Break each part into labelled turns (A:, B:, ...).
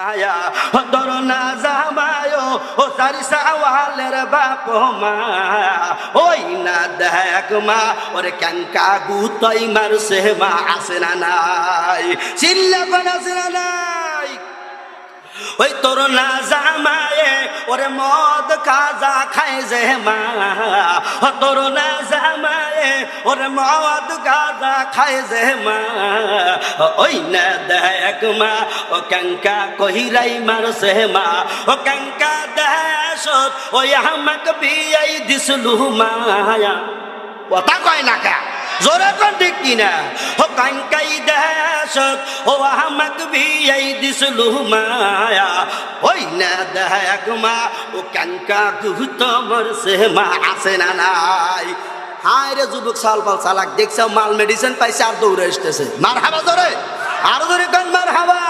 A: আয়া দরনা জামায়ো ও সারিসা ওয়ালের বাপ মা ওই না দেখ মা ওরে ক্যাঙ্কা গুতই মারছে মা আছে না নাই চিল্লা কোন আছে না নাই ওই তোর না জামায়ে ওরে মদ খাজা খায় যে মা তোর না জামায়ে ওরে মদ খাজা খায় যে মা ওই না দেখ মা ও ক্যাঙ্কা কহিরাই মারছে মা ও ক্যাঙ্কা দেশত ওই আমাকে বিয়াই দিছলু মায়া কথা কয় না কা জোরে কোন ঠিক কিনা ও কাঙ্কাই দেশত ও আমাকে বিয়াই দিছলু মায়া ওই না দেখ মা ও কাঙ্কা গুহত মরছে মা আছে না নাই হায় রে যুবক সালপাল চালাক দেখছ মাল মেডিসিন পাইছে আর দৌড়ে আসতেছে মার হাবা জোরে আর জোরে কোন মার হাবা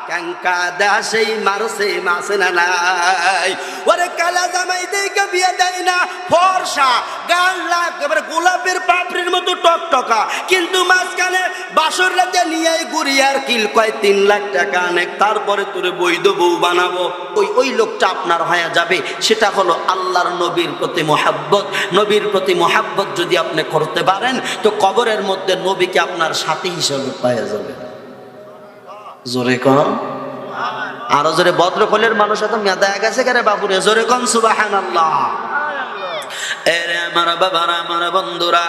A: ক্যাঙ্কা দাসেই মারছে মাসে না নাই ওরে কালা জামাই দেখে বিয়ে দেয় না ফর্সা গাল লাগ এবারে গোলাপের পাপড়ির মতো টকটকা কিন্তু মাঝখানে বাসর রাতে নিয়ে ঘুরি আর কিল কয় 3 লাখ টাকা অনেক তারপরে তোরে বৈধ বউ বানাবো ওই লোকটা আপনার হয়ে যাবে সেটা হলো আল্লাহর নবীর প্রতি মহাব্বত নবীর প্রতি মহাব্বত যদি আপনি করতে পারেন তো কবরের মধ্যে নবীকে আপনার সাথী হিসেবে পাওয়া যাবে জোরে কন আরো জোরে ভদ্রকলের মানুষ এত মেদা গেছে কেন বাবুরে জোরে কন সুবহানাল্লাহ এরে আমার বাবারা আমার বন্ধুরা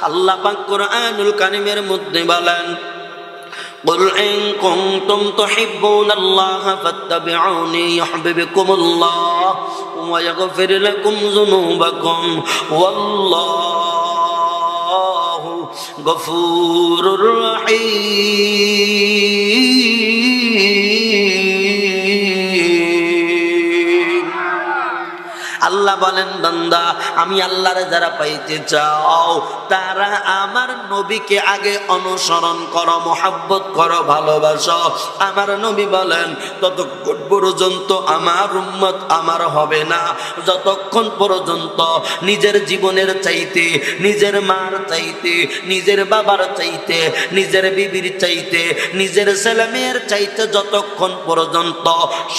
A: আল্লাহ পাক কোরআনুল কারীমের মধ্যে বলেন قل إن كنتم تحبون الله فاتبعوني يحببكم الله ويغفر لكم ذنوبكم والله غفور رحيم আল্লাহ বলেন বান্দা আমি আল্লাহরে যারা পাইতে চাও তারা আমার নবীকে আগে অনুসরণ করো মহব্বত করো ভালোবাসো আমার নবী বলেন ততক্ষণ পর্যন্ত আমার উম্মত আমার হবে না যতক্ষণ পর্যন্ত নিজের জীবনের চাইতে নিজের মার চাইতে নিজের বাবার চাইতে নিজের বিবির চাইতে নিজের ছেলেমেয়ের চাইতে যতক্ষণ পর্যন্ত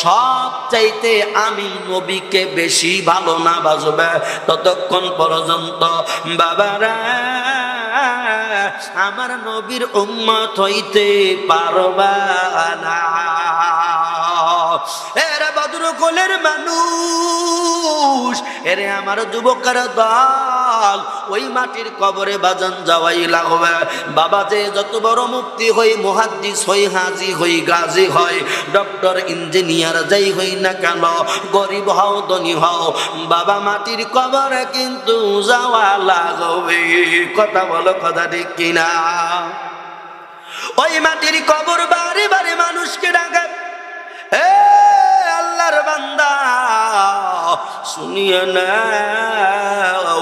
A: সব চাইতে আমি নবীকে বেশি ভালো না বাসবে ততক্ষণ পর্যন্ত বাবারা আমার নবীর উম্মত হইতে পারবা না এরা ভদ্রকলের মানুষ এরে আমার যুবকের দল ওই মাটির কবরে বাজান যাওয়াই লাগবে বাবা যে যত বড় মুফতি হই মুহাদ্দিস হই হাজি হই গাজী হয় ডক্টর ইঞ্জিনিয়ার যাই হই না কেন গরিব হও ধনী হও বাবা মাটির কবরে কিন্তু যাওয়া লাগবে কথা বলো কথা ঠিক কিনা ওই মাটির কবর বারে বারে মানুষকে ডাকে এ আল্লাহর বান্দা শুনিয়ে নাও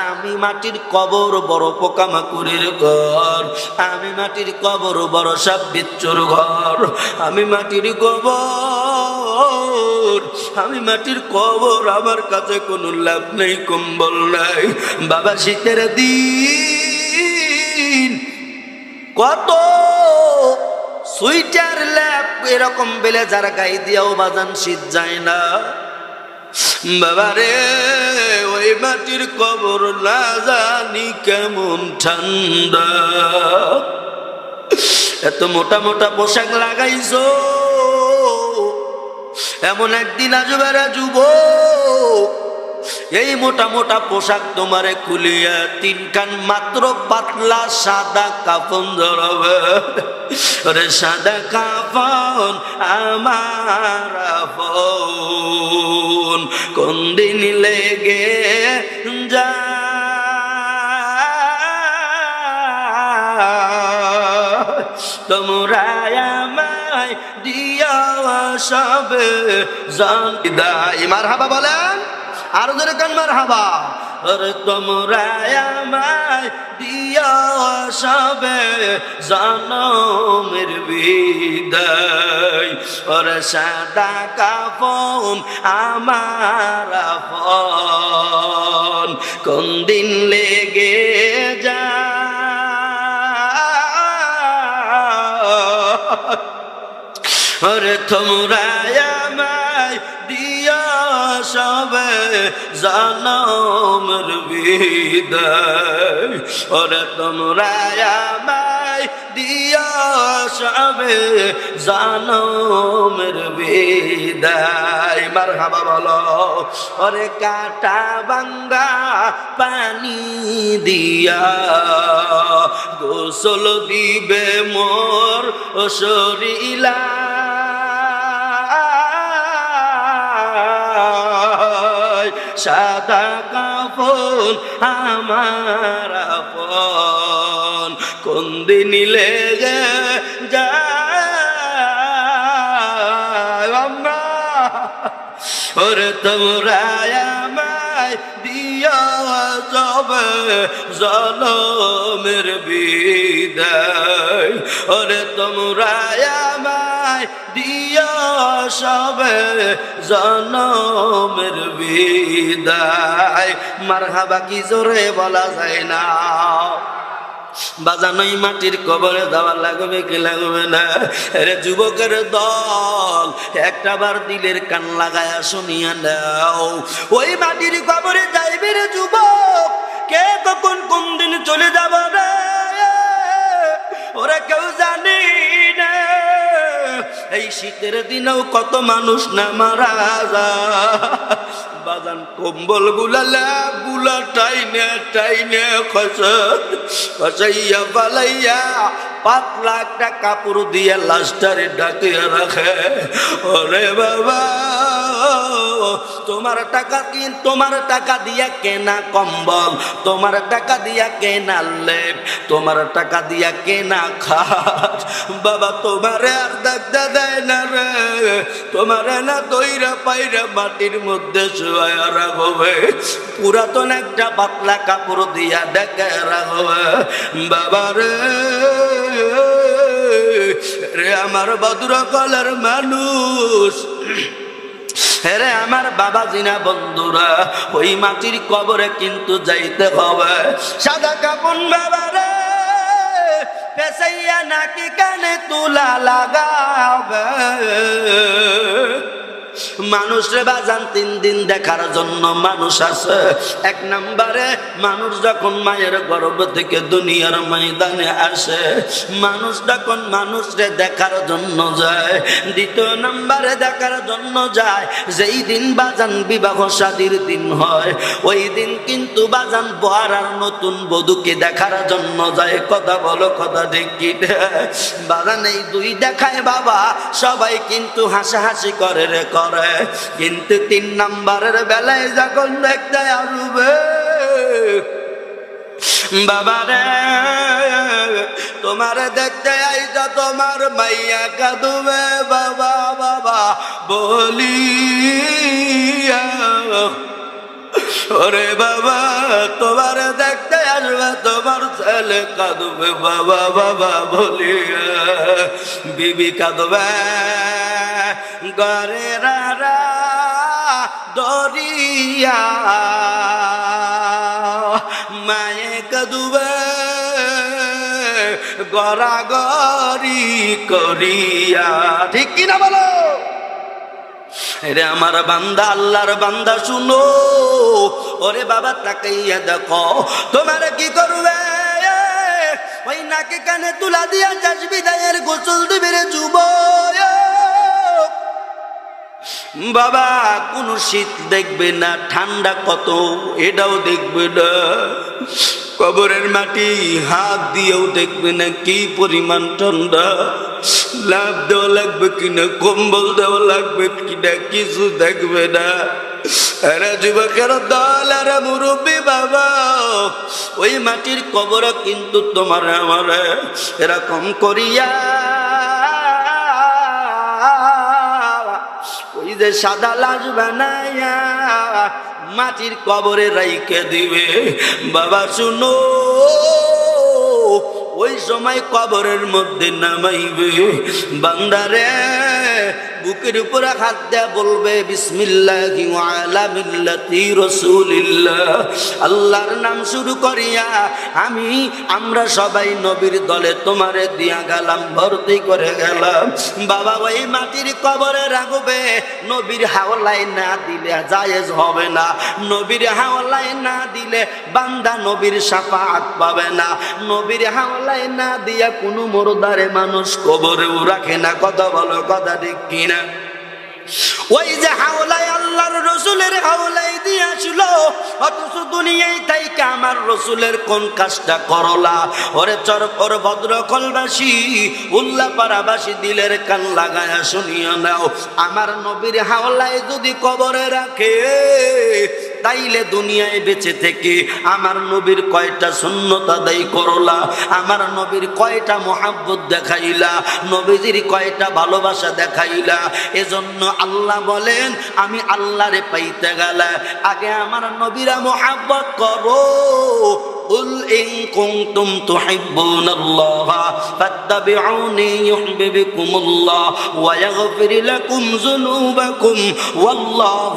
A: আমি মাটির কবর বড় পোকামাকড়ের ঘর আমি মাটির কবর বড় সাপ বিচ্ছুর ঘর আমি মাটির কবর আমি মাটির কবর আমার কাছে কোনো লাভ নেই কম্বল নাই বাবা শীতের দিন কত সুইটার ল্যাপ এরকম বেলে যারা গায়ে দিয়াও বাজান শীত যায় না বাবারে ওই মাটির কবর না জানি কেমন ঠান্ডা এত মোটা মোটা পোশাক লাগাইছো এমন একদিন আসবে রে যুবক এই মোটা মোটা পোশাক তোমারে খুলিয়া 3 কান মাত্র পাতলা সাদা কাফন জড়াবে রে সাদা কাফন আমার আপন কোন দিন লেগে যা তোমরা আমায় দিয়া সবে জানিদাই মারহাবা বলেন আর জোরে কান মারহাবা আরে তোমরা আমায় দিয়া সবে জনমের বিদায় ওরে সাদা কাফন আমার আপন কোন দিন লেগে যায় ওরে তোমরা আমায় দিয়া সবে জনমের বিদায়, ওরে তোমরা আমায় দিয়া সবে জনমের বিদায়। মারহাবা বলো। ওরে কাটা বাঙ্গা পানি দিয়া গোসল দিবে মোর শরীলা, সাদা কাফন আমার আপন, কোন দিন লেগে যায় আম্মা। ওরে তোমরা আমায় দিয়া যাবে জনমের বিদায়, ওরে তোমরা আমায় দিয়া সবে জনমের বিদায়। মারহাবা কি জোরে বলা যায় না। বাজানোই মাটির কবরে দেওয়া লাগবে কি লাগবে না? রে যুবকের দল, একটা বার দিলের কান লাগায়া শুনিয়া নাও। ওই মাটির কবরে যাইবে রে যুবক, কে কখন কোন দিন চলে যাব রে ওরা কেউ জানি না। এই শীতের দিনেও কত মানুষ না মারা যায়। বাজান কম্বল গুলা গুলা টাইনে টাইনে খসাইয়া পালাইয়া পাতলা একটা কাপড় দিয়ে লাশটারে ঢাকিয়ে রাখে। ওরে বাবা, তোমার টাকা তোমার টাকা দিয়া কেনা কম্বল, তোমার টাকা দিয়া কেনা লেপ, তোমার টাকা দিয়া কেনা খাট, বাবা তোমারে আর দেখতে দেয় না রে। তোমারে না দইরা পাইরা মাটির মধ্যে শুয়ায়া রাখবে, পুরাতন একটা পাতলা কাপড় দিয়া ঢেকে রাখবে। বাবা রে রে আমার ভদ্রকলের মানুষ, হেরে আমার বাবা জিনা বন্ধুরা, ওই মাটির কবরে কিন্তু যাইতে হবে। সাদা কাপড় বাবা রে পেছাইয়া নাকি কানে তুলা লাগাবে। মানুষরে বাজান 3 দিন দেখার জন্য মানুষ আছে। 1 নম্বরে মানুষ যখন মায়ের গর্ভ থেকে দুনিয়ার ময়দানে আসে, মানুষ যখন মানুষরে দেখার জন্য যায়। 2 নম্বরে দেখার জন্য যায় যেই দিন বাজান বিবাহ শাদীর দিন হয়, ওই দিন কিন্তু বাজান বর আর নতুন বধূকে দেখার জন্য যায়। কথা বলো, কথা ঠিক কি বাজান? এই 2 দেখায় বাবা সবাই কিন্তু হাসাহাসি করে রে করে, কিন্তু 3 নম্বরের বেলায় যখন দেখতে আসবে বাবা রে, তোমার দেখতে আইসা তোমার মাইয়া কাঁদবে বাবা বাবা বলিয়া। ওরে বাবা, তোমার দেখতে আসবে তোমার ছেলে কাঁদবে বাবা বাবা বলিয়া। বিবি কাঁদবে ঘরে রারা দরিয়া, মায়ে কাঁদবে গড়াগড়ি করিয়া। ঠিক কিনা বলো? রে আমার বান্দা, আল্লাহর বান্দা শুনো। ওরে বাবা তাকাইয়া দেখো তোমার কি করবে। ওই নাকে কানে তুলা দিয়া যাস বিদায়ের গোসল দিবে রে যুবক বাবা। কোন শীত দেখবে না, ঠান্ডা কত এটাও দেখবে না, কবরের মাটি হাত দিয়েও দেখবে না কি পরিমাণ ঠান্ডা। লাভ দেওয়া লাগবে কিনা, কম্বল দেওয়া লাগবে কিনা, কিছু দেখবে না। এরা যুবকের দল, এরা মুরব্বী বাবা, ওই মাটির কবর কিন্তু তোমার আমার এরকম করিয়া ওই যে সাদা লাশ বানাইয়া মাটির কবরে রাইখে দিবে। বাবা শুনো, ওই সময় কবরের মধ্যে নামাইবে বান্দারে বুকের উপরে হাত দেয়া বলবে বিসমিল্লাহি ওয়া আলা মিল্লাতি রাসূলিল্লাহ, আল্লাহর নাম শুরু করিয়া আমরা সবাই নবীর দলে তোমারে দিয়া গেলাম, ভর্তি করে গেলাম। বাবা ওই মাটির কবরে রাখবে, নবীর হাওলায় না দিলে জায়েজ হবে না, নবীর হাওলায় না দিলে বান্দা নবীর শাফাআত পাবে না, নবীর হাওলায় না দিয়া কোনো মুর্দারে মানুষ কবরেও রাখে না। কথা বলো, কথা ঠিক কিনা? ওই যে হাওলায় আল্লাহর রসুলের হাওলায় দিয়েছিল, অথচ দুনিয়ায় তাইকে আমার রসুলের কোন কাজটা করলা? ওরে চরপর ভদ্রকলবাসী, উল্লাপাড়াবাসী, দিলের কান লাগায়া শুনিয়া নাও, আমার নবীর হাওলায় যদি কবরে রাখে তাইলে দুনিয়ায় বেঁচে থেকে আমার নবীর কয়টা সুন্নত আদায় করলা, আমার নবীর কয়টা মোহাব্বত দেখাইলা, নবীজির কয়টা ভালোবাসা দেখাইলা। এজন্য আল্লাহ বলেন, আমি আল্লাহরে পাইতে গেলে আগে আমার নবীরা মোহাব্বত করো। قل إن كنتم تحبون الله فاتبعوني يحببكم الله ويغفر لكم ذنوبكم والله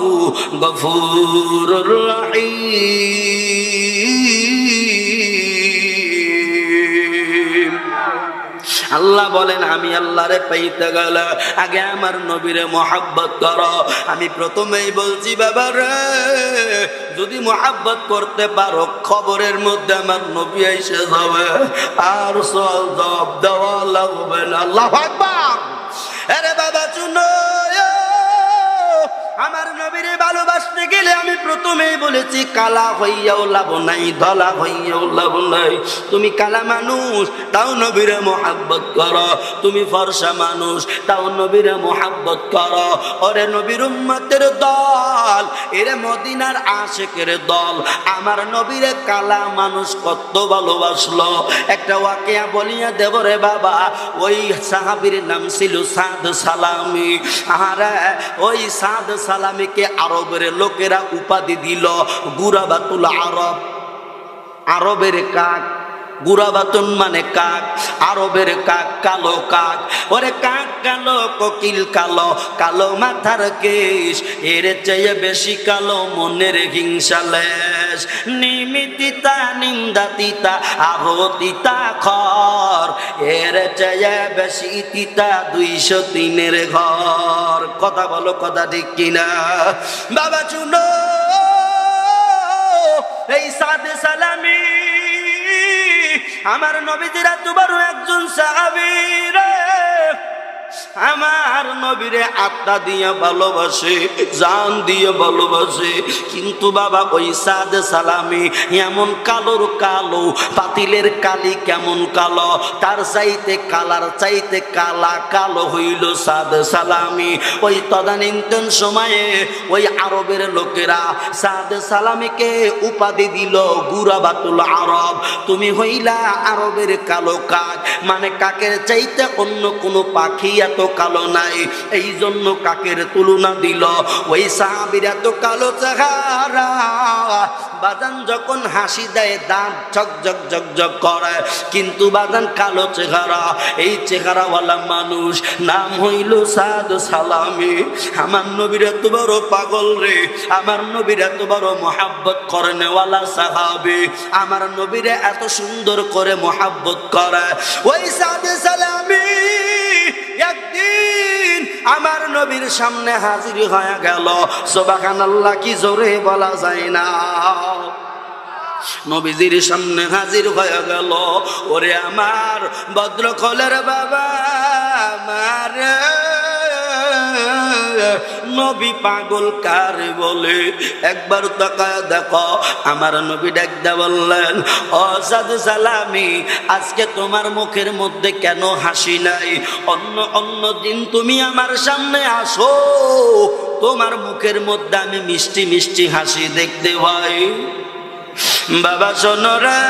A: غفور رحيم। আল্লাহ বলেন, আমি আল্লাহরে পাইতে গেলে আগে আমার নবীরে মোহাব্বত করো। আমি প্রথমেই বলছি বাবা রে, যদি মোহাব্বত করতে পারো খবরের মধ্যে আমার নবী এসে যাবে, আর সওয়াল জবাব দেওয়া লাগবে না। আল্লাহু আকবার। আরে বাবা শুনো, আমার নবীরে ভালোবাসতে গেলে আমি প্রথমেই বলেছি কালা হইয়াও লাভ নাই, ধলা হইয়াও লাভ নাই। তুমি কালা মানুষ তাও নবীরে মোহাব্বত করো, তুমি ফর্সা মানুষ তাও নবীরে মোহাব্বত করো। ওরে নবীর উম্মতের দল, এরে মদিনার আশিকের দল, আমার নবীরে কালা মানুষ কত ভালোবাসলো। একটা ওয়াকিয়া বলিয়া দেব রে বাবা। ওই সাহাবীর নাম ছিল সাদ সালামি। আরে ওই সাদ সালামিকে আরবের লোকেরা উপাধি দিল গুরাবাতুল আরব, আরবের কাক। গুরাবাতুন মানে কাক, আরবের কাক, কালো কাক। ওরে কাক কালো, কোকিল কালো, কালো মাথার কেশ, এর চেয়ে বেশি কালো মনের হিংসা লেশ। নিমিতিতা নিন্দা তিতা আরো তিতা খর, এর চেয়ে বেশি তিতা 203-এর ঘর। কথা বলো, কথা ঠিক কিনা? বাবা শুনো, এই সাদে সালামি আমার নবীজির এত বড় একজন সাহাবী রে, আমার নবীরে আত্মা দিয়ে ভালোবাসে, জান দিয়ে ভালোবাসে। কিন্তু বাবা ওই সাদ সালামি এমন কালোর কালো, পাতিলের কালি কেমন কালো, তার চাইতে কালার চাইতে কালা কালো হইল সাদ সালামি। ওই তদানীন্তন সময়ে ওই আরবের লোকেরা সাদ সালামিকে উপাধি দিল গুরাবাতুল আরব। তুমি হইলা আরবের কালো কাক, মানে কাকের চাইতে অন্য কোনো পাখি এত কালো নাই, এই জন্য কাকের তুলনা দিল। ওই সাহাবীর এত কালো চেহারা, বাজান যখন হাসি দেয় দাঁত ঝকঝক ঝকঝক করে, কিন্তু বাজান কালো চেহারা। এই চেহারাওয়ালা মানুষ নাম হইল সাদ সালামি। আমার নবীর এত বড় পাগল রে, আমার নবীর এত বড় মোহাব্বত করেনেওয়ালা সাহাবী, আমার নবীরে এত সুন্দর করে মোহাব্বত করে। ওই সাদ সালামি একদিন আমার নবীর সামনে হাজির হয়ে গেল। সুবহানাল্লাহ, কি জোরে বলা যায় না। নবীজির সামনে হাজির হয়ে গেল। ওরে আমার ভদ্রকলের বাবা, আমার নবী পাগল কারে বলে? একবার তাকায় দেখো। আমার নবী ডাকতে বললেন, ও সাদ সালামি, আজকে তোমার মুখের মধ্যে কেন হাসি নাই? অন্য দিন তুমি আমার সামনে আসো, তোমার মুখের মধ্যে আমি মিষ্টি মিষ্টি হাসি দেখতে পাই। বাবা শোনো রে,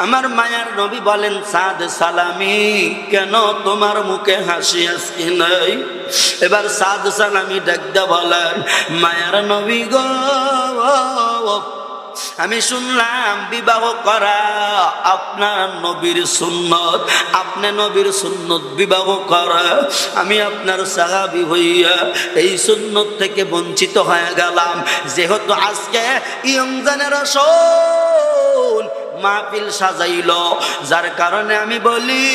A: আমার মায়ার নবী বলেন, সাদ সালামি, কেন তোমার মুখে হাসি আজকে নাই? এবার সাদ সালামি ডাকতে বলেন, মায়ার নবী গো, আমি শুনলাম বিবাহ করা আপনার নবীর সুন্নত, আপনি নবীর সুন্নত বিবাহ করা, আমি আপনার সাহাবী হইয়া এই সুন্নত থেকে বঞ্চিত হয়ে গেলাম। যেহেতু আজকে ইয়ং জেনারেশন মাহফিল সাজাইল, যার কারণে আমি বলি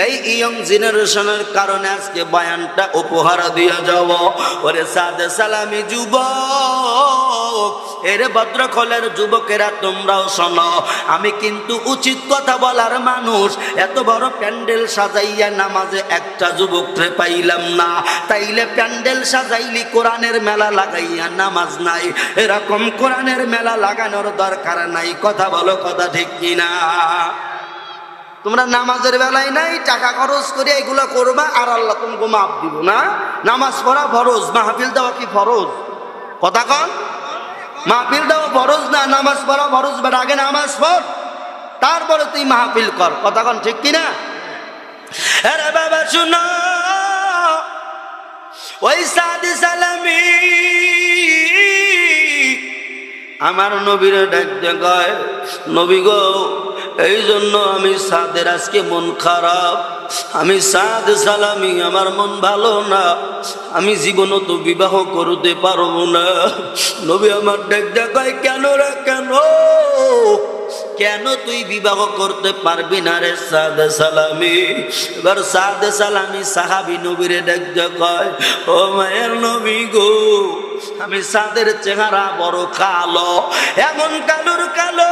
A: এই ইয়ং জেনারেশনের কারণে আজকে বয়ানটা উপহার দিয়ে যাব। ওরে সাদে সালামি যুবক, এর ভদ্রখলের যুবকেরা তোমরাও শোনো, আমি কিন্তু উচিত কথা বলার মানুষ। এত বড় প্যান্ডেল সাজাইয়া নামাজে একটা যুবকরে পাইলাম না, তাইলে প্যান্ডেল সাজাইলি কোরআনের মেলা লাগাইয়া নামাজ নাই, এরকম কোরআনের মেলা লাগানোর দরকার নাই। কথা বলো, কথা ঠিক কিনা? তোমরা নামাজের বেলায় নাই টাকা খরচ করে এগুলো করবা আর আল্লাহ তোমাকে মাফ দিব না। নামাজ পড়া ফরজ, মাহফিল দেওয়া কি ফরজ? কথা কন, মাহফিল দেওয়া ফরজ না, নামাজ পড়া ফরজ। বাট আগে নামাজ পড়, তারপরে তুই মাহফিল কর। কথা কন ঠিক কিনা? আরে বাবা শুনো, ওই সাদি সালামি আমার নবীর ডাকতে কয়, নবী গো, এই জন্য আমি সাদের আজকে মন খারাপ, আমি সাদ সালামি আমার মন ভালো না, আমি জীবনও তো বিবাহ করতে পারবো না। নবী আমার ডাকতে কয়, কেন রে কেন, কেন তুই বিবাহ করতে পারবি না রে সাদ সালামি? এবার সাদ সালামি সাহাবী নবীরে ডাকতে কয়, ও মায়ের নবী গো, আমি সাদের চেহারা বড় কালো, এমন কালোর কালো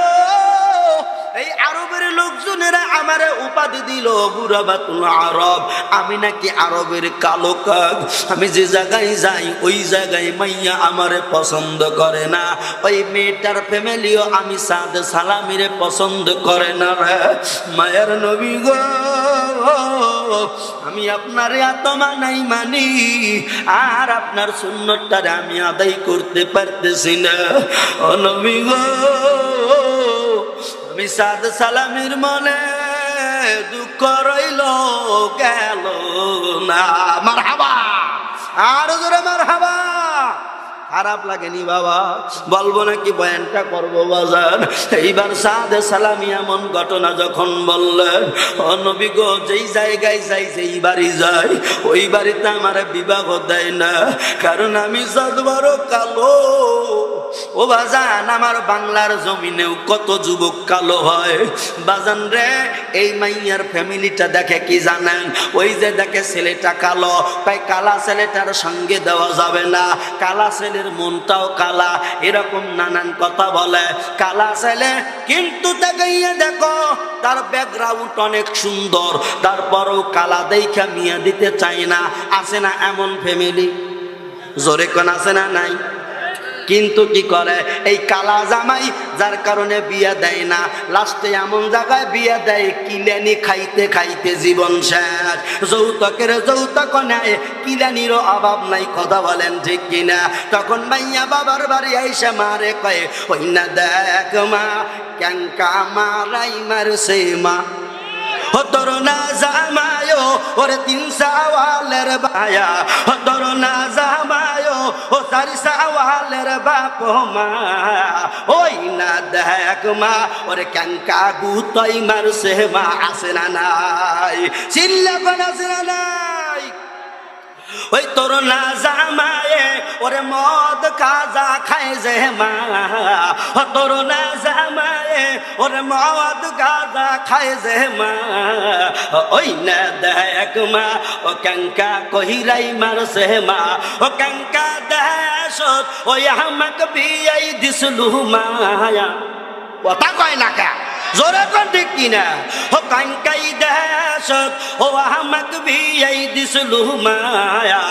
A: এই আরবের লোকজনেরা আমারে উপাধি দিল বুরাবাতুল আরব, আমি নাকি আরবের কালো কাক। আমি যে জায়গায় যাই ওই জায়গায় মাইয়া আমারে পছন্দ করে না, ওই মেয়েটার ফ্যামিলিও আমি সাদ সালামিরে পছন্দ করে না রে মায়ের নবী গো। আমি আপনার এত মানাই মানি আর আপনার সুন্নতটারে আমি আদায় করতে পারতেছি না। ও নবী গো, আমি সাদ সালামির মনে দুঃখ রইল গেল না। মারহাবা, আরো জোরে মারহাবা। খারাপ লাগেনি বাবা? বলবো নাকি বয়ানটা করবো বাজার? এইবার সাদে সালামি এমন ঘটনা যখন বললেন, ও নবী গো, যেই জায়গায় যাই, যেই বাড়ি যাই, ওই বাড়িতে আমার বিবাহ দেয় না, কারণ আমি সাদ বড় কালো। ও বাজান, আমার বাংলার জমিনেও কত যুবক কালো হয় বাজান রে। এই মাইয়ার ফ্যামিলিটা দেখে কি জানেন? ওই যে দেখে ছেলেটা কালো, তাই কালা ছেলেটার সঙ্গে দেওয়া যাবে না, কালা ছেলের মনটাও কালা, এরকম নানান কথা বলে। কালা ছেলে কিন্তু দেখাইয়া দেখো তার ব্যাকগ্রাউন্ড অনেক সুন্দর, তারপরও কালা দেখা মিয়া দিতে চায় না। আছে না এমন ফ্যামিলি? জোরে কোন আছে না নাই? কিন্তু কি করে এই কালা জামাই, যার কারণে বিয়ে দেয় না, লাস্টে এমন জায়গায় বিয়ে দেয় কিলানি খাইতে খাইতে জীবন শেষ। যৌতুকের যৌতুক নেয়, কিলানিরও অভাব নাই। কথা বলেন ঠিক কিনা? তখন মাইয়া বাবার বাড়ি আইসা মারে কয়ে, ওই না দেখ মা, ক্যাঙ্কা মারাই মারছে মা, ও তোর না জামায়ো ওরে 3 সাওয়ালের বায়া, ও তোর না জামায়ো ও 4 সাওয়ালের বাপ মা, ওই না দেখ মা ওরে ক্যাঙ্কা গুতাই মারছে মা। আছে না নাই? চিল্লা কোন আছে না নাই? ওই তোর না জামায়ে ওরে মদ খাজা খায় যে মা, ও তোর না জামায়ে ওরে মদ খাজা খায় যে মা, ওই না দেখ মা ও ক্যাঙ্কা কহিরাই মারছে মা, ও ক্যাঙ্কা দেশ ওই আমাকে বিয়াই দিসলু মায়া। কথা কয় না কা? জোরে কোন ঠিক কিনা? ও কাঙ্কাই দেশত ও আমাক বিয়াই দিসলু মায়া,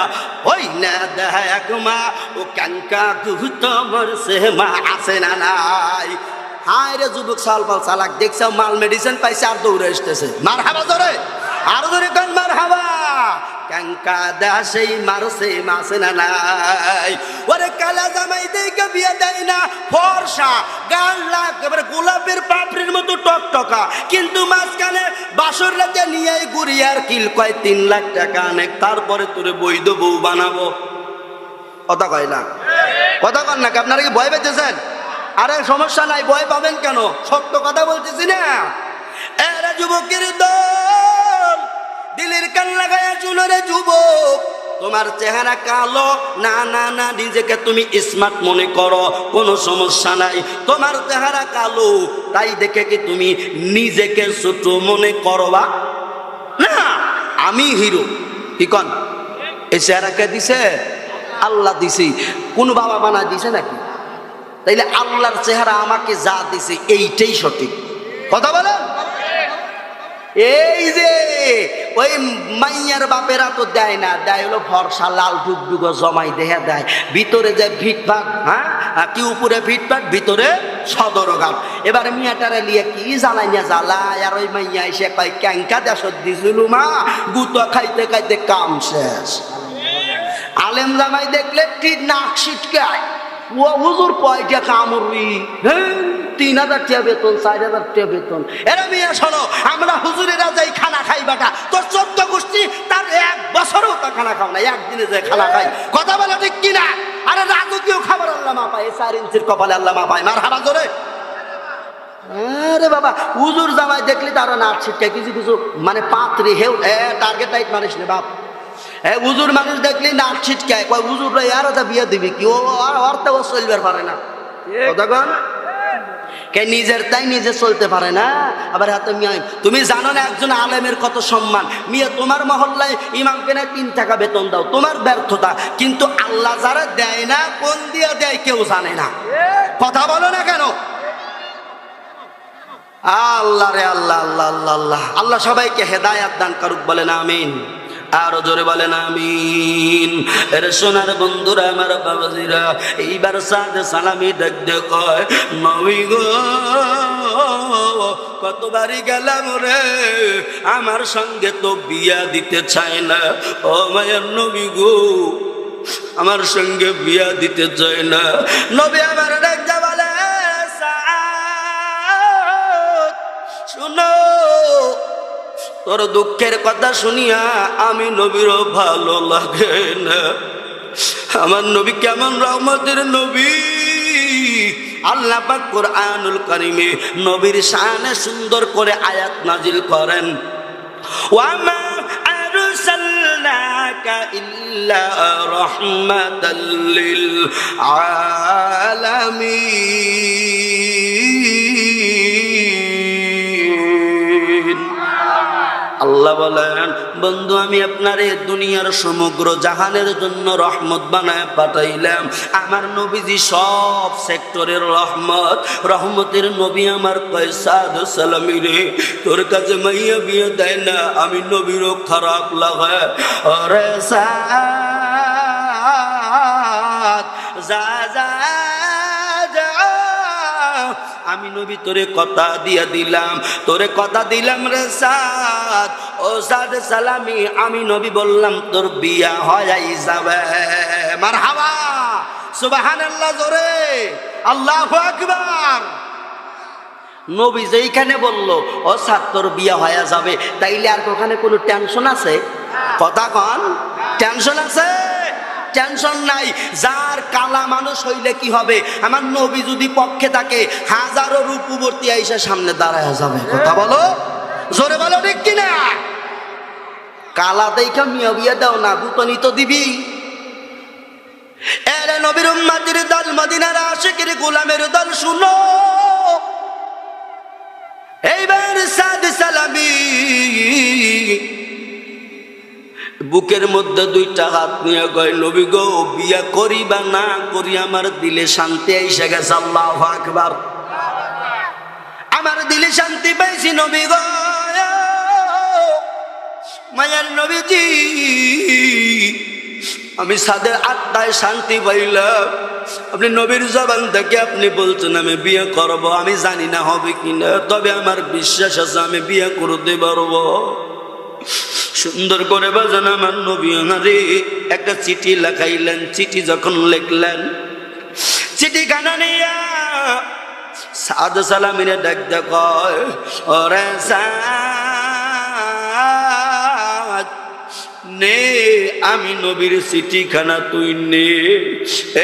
A: ওই না দেখ মা ও কাঙ্কা গুহত মরছে মা। আছে না নাই? হায় রে যুবক সালপাল চালাক, দেখছ মাল মেডিসিন পাইছে আর দৌড়ে আসতেছে। মার হাবা জোরে, আর জোরে কোন মার হাবা। ক্যাঙ্কা দাসেই মারছে মাসে না নাই? ওরে কালা জামাই দেখে বিয়ে দেয় না, ফর্সা গাল লাগ এবারে গোলাপের পাপড়ির মতো টকটকা, কিন্তু মাঝখানে বাসর রাতে নিয়ে গুড়িয়ার কিল কয় 3 লাখ টাকা অনেক, তারপরে তোরে বৈধ বউ বানাবো। কথা কয় না? কথা কন নাকি? আপনারা কি ভয় পেতেছেন? আরে সমস্যা নাই, ভয় পাবেন কেন? সত্য কথা বলতেছি না। এরা যুবকের দল, দিলের কান লাগায়া শুনো রে যুবক, তোমার চেহারা কালো, না না না, নিজেকে তুমি স্মার্ট মনে করো, কোনো সমস্যা নাই। তোমার চেহারা কালো, তাই দেখে কি তুমি নিজেকে ছোট মনে করবা? না, আমি হিরো। কি কন? এই চেহারা কে দিছে? আল্লাহ দিছে। কোন বাবা বানা দিছে নাকি? তাইলে আল্লাহর চেহারা আমাকে যা দিছে এইটাই সঠিক। কথা বলেন। এই যে ওই মাইয়ার বাপেরা তো দেয় না, দেয় হলো ফর্সা লাল ডুগডুগ জমাই দেয়া দেয়, ভিতরে যে ফিটফাট, হ্যাঁ কি উপরে ফিটফাট ভিতরে সদরগাম। এবার মিয়াটারে লিয়ে কি জ্বালাই না জ্বালায়, আর ওই মাইয়া এসে কয় ক্যাঙ্কা দেশ দিছিল মা, গুতো খাইতে খাইতে কাম শেষ। আলেম জামাই দেখলে ঠিক নাক ছিটকায়, ও হুজুর কয়টা কামড়ি, হ্যাঁ 3000 টাকা বেতন, 4000 টাকা বেতন। এরা মিয়া শোনো, আমরা হুজুরেরা যাই খানা খাই বাটা, তোর 14 গোষ্ঠী তার 1 বছরও তা খানা খাও না, একদিনে যে খানা খাই। কথা বলে ঠিক কিনা? আরে রাজকীয় খাবার আল্লাহ মা পায়, 4 ইঞ্চির কপালে আল্লাহ মা পায়। মার হারা জোরে। আরে বাবা, হুজুর জামাই দেখলি তারা নাক ছিটকায়, কিছু কিছু মানে পাত্রী হেউ টার্গেট টাইট মারিস না বাপ। হুজুর মানুষ দেখলি নাক ছিটকায়, কয় হুজুর আরো তা বিয়ে দিবি কি? ও অর্থে ও চলবার পারে না। কতক্ষণ কে নিজের তাই নিজে চলতে পারে না। আবার হাতে মিয়া, তুমি জানো না একজন আলেমের কত সম্মান? মিয়া তোমার মহল্লায় ইমামকে না 3 টাকা বেতন দাও, তোমার ব্যর্থতা। কিন্তু আল্লাহ যারা দেয় না, কোন দিয়ে দেয় কেউ জানে না। কথা বলো না কেন? আল্লাহ রে আল্লাহ, আল্লাহ আল্লাহ আল্লাহ আল্লাহ সবাইকে হেদায়াত দান করুক, বলেন আমিন। আরো জোরে বলেন আমিন। এর সোনার বন্ধুরা, আমার বাবাজিরা, এইবার সাদে সালামি দেখতে কয়, নবী গো কতবারই গেলাম রে, আমার সঙ্গে তো বিয়া দিতে চায় না। ও মায়ের নবী গো, আমার সঙ্গে বিয়া দিতে চায় না। নবী আমার দেখতে বলে, শুনো, তোর দুঃখের কথা শুনিয়া আমি নবীরও ভালো লাগে না। আমার নবী কেমন রহমতের নবী! আল্লাহ পাক কুরআনুল কারীমে নবীর শানে সুন্দর করে আয়াত নাজিল করেন, ওয়ামা আরসালনাকা ইল্লা রাহমাতাল লিল আলামিন। আল্লাহ বলেন, বন্ধু আমি আপনার এই দুনিয়ার সমগ্র জাহানের জন্য রহমত বানায় পাঠাইলাম। আমার নবীজি সব সেক্টরের রহমত। রহমতের নবী আমার কয়, সাদ সালামি রে, তোর কাছে মাইয়া বিয়ে দেয় না, আমি নবীরও খারাপ লাগে। ওরে সাদ যা যা, আমি নবী তোরে কথা দিয়া দিলাম, তোরে কথা দিলাম রে সাদ। ও সাদ সালামি, আমি নবী বললাম তোর বিয়া হয়ে যাবে। মারহাবা, সুবহানাল্লাহ জোরে, আল্লাহু আকবার। নবী যেইখানে বলল ও সাদ তোর বিয়া হয়ে যাবে, তাইলে আর ওখানে কোনো টেনশন আছে? কথা কন, টেনশন আছে? টেনশন নাই। যার কালা মানুষ হইলে কি হবে? আমার নবী যদি পক্ষে থাকে, হাজারো রূপবর্তী আইসা সামনে দাঁড়ায় যাবে। কথা বলো, জোরে বলো ঠিক কিনা? কালা দেখা মিয়া বিয়া দাও না, গুতনি তো দিবি। এরে নবীর উম্মতের দল, মদিনার আশিকের গোলামের দল, শুনো, এইবার সাদ সালামি বুকের মধ্যে 2টা হাত নিয়ে কয়, নবী গো বিয়া করি বা না করি আমার দিলে শান্তি এসে গেছে। আল্লাহু আকবার। আমার দিলে শান্তি পাইছি নবী গো। মায়ার নবীজি, আমি সাদের আত্মায় শান্তি পাইলাম। আপনি নবীর জবান থেকে আপনি বলছেন আমি বিয়ে করব, আমি জানি না হবে কিনা, তবে আমার বিশ্বাস আছে আমি বিয়ে করতে পারবো। সুন্দর করে বাজান আমার নবী আমারে একটা চিঠি লেখাইলেন। চিঠি যখন লিখলেন, চিঠি খানা নিয়া সাদ সালামিনে ডাক কয়, ওরে সাদ নে আমি নবীর চিঠিখানা তুই নে,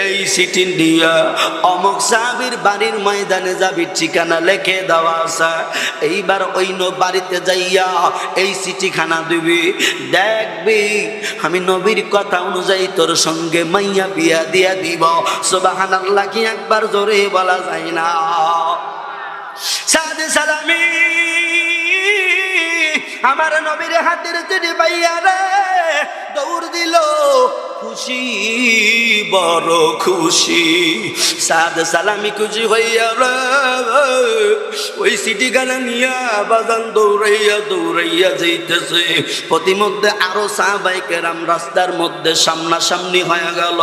A: এই চিঠি দিয়া অমক সাহাবীর বাড়ির ময়দানে যাবি, ঠিকানা লিখে দেওয়া আছে। এইবার ওই বাড়িতে যাইয়া এই চিঠিখানা দিবি, দেখবি আমি নবীর কথা অনুযায়ী তোর সঙ্গে মাইয়া বিয়া দিয়া দিব। সুবহানাল্লাহ কি একবার জোরে বলা যায় না? সাদে সালামি আমার নবীর হাতের চিঠি পাইয়া রে দৌড় দিল, খুশি বড় খুশি। সাদ সালামি খুশি হইয়া রে ওই চিঠিখানা নিয়া বাজান দৌড়াইয়া দৌড়াইয়া যাইতেছে। প্রতিমধ্যে আরো সাহাবায়ে কেরাম রাস্তার মধ্যে সামনাসামনি হয়ে গেল।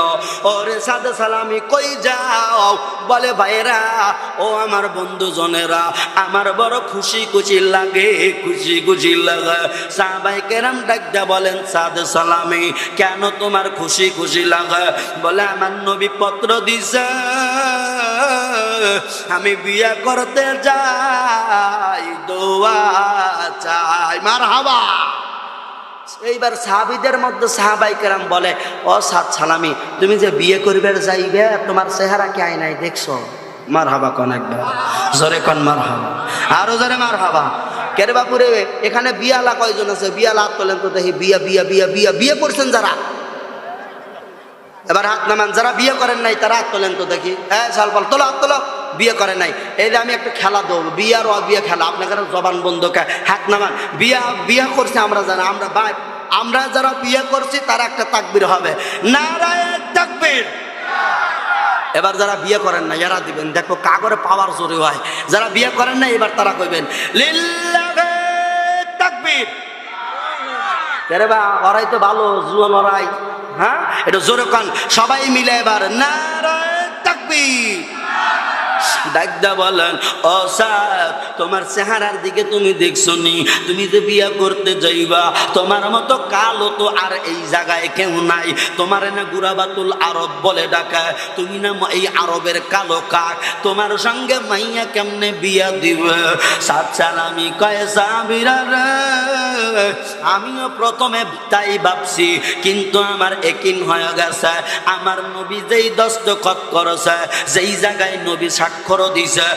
A: ওরে সাদ সালামি কই যাও? বলে ভাইরা ও আমার বন্ধু জনেরা, আমার বড় খুশি খুশি লাগে, খুশি খুশি লাগে। সাহাবায়ে কেরাম ডাকতে বলেন সাদ সালামি কেন তোমার খুশি খুশি লাগে? বলে আমার নবী পত্র দিছে, আমি বিয়ে করতে যাই, দোয়া চাই। মারহাবা। এইবার সাহাবীদের মধ্যে সাহাবায়ে কেরাম বলে ও সাদ সালামি তুমি যে বিয়ে করবে যাইবে, তোমার চেহারা কি আয়নায় দেখছো? মারহাবা কোন একবার জোরে কোন মারহাবা, আরো জোরে মারহাবা। কেরে বাপুরে এখানে বিয়ালা কয়জন আছে? বিয়ালা হাত তোলেন তো দেখি। বিয়া বিয়া বিয়া বিয়া বিয়ে করছেন যারা, এবার হাত নামান। যারা বিয়ে করেন নাই তারা হাত তোলেন তো দেখি। হ্যাঁ সালপাল তোলো, হাত তোলো। বিয়ে করে নাই। এই যে আমি একটা খেলা দেবো, বিয়ার অবিয়া খেলা। আপনাকে জবান বন্ধ, হাত নামান। বিয়া করছে আমরা জানা, আমরা যারা বিয়ে করছি তারা একটা তাকবীর হবে, নারায়ে তাকবীর। এবার যারা বিয়ে করেন না এরা দিবেন, দেখো কাগরে পাওয়ার জোরে হয়। যারা বিয়ে করেন না এবার তারা কইবেন লিল্লাহি তাকবীর। আরে বা ওরাই তো ভালো জুয়ান ওরাই। হ্যাঁ এটা জোরে কান সবাই মিলে এবার নারায়ে তাকবীর। ডাকদা বলেন ও সাদ তোমার চেহারার দিকে তুমি দেখছো নি? তুমি যে বিয়া করতে যাইবা তোমার মতো কালো তো আর এই জায়গায় কেউ নাই। তোমার না গুরাবাতুল আরব বলে ডাকা, তুমি না এই আরবের কালো কাক। তোমার সঙ্গে মাইয়া কেমনে বিয়া দিবে? সাদ সালামি কয় সাহাবীরা রে আমিও প্রথমে তাই ভাবছি, কিন্তু আমার একিন হয়ে গেছে। আমার নবী যেই দস্তখত করেছে, যেই জায়গায় নবী স্বাক্ষর দিছে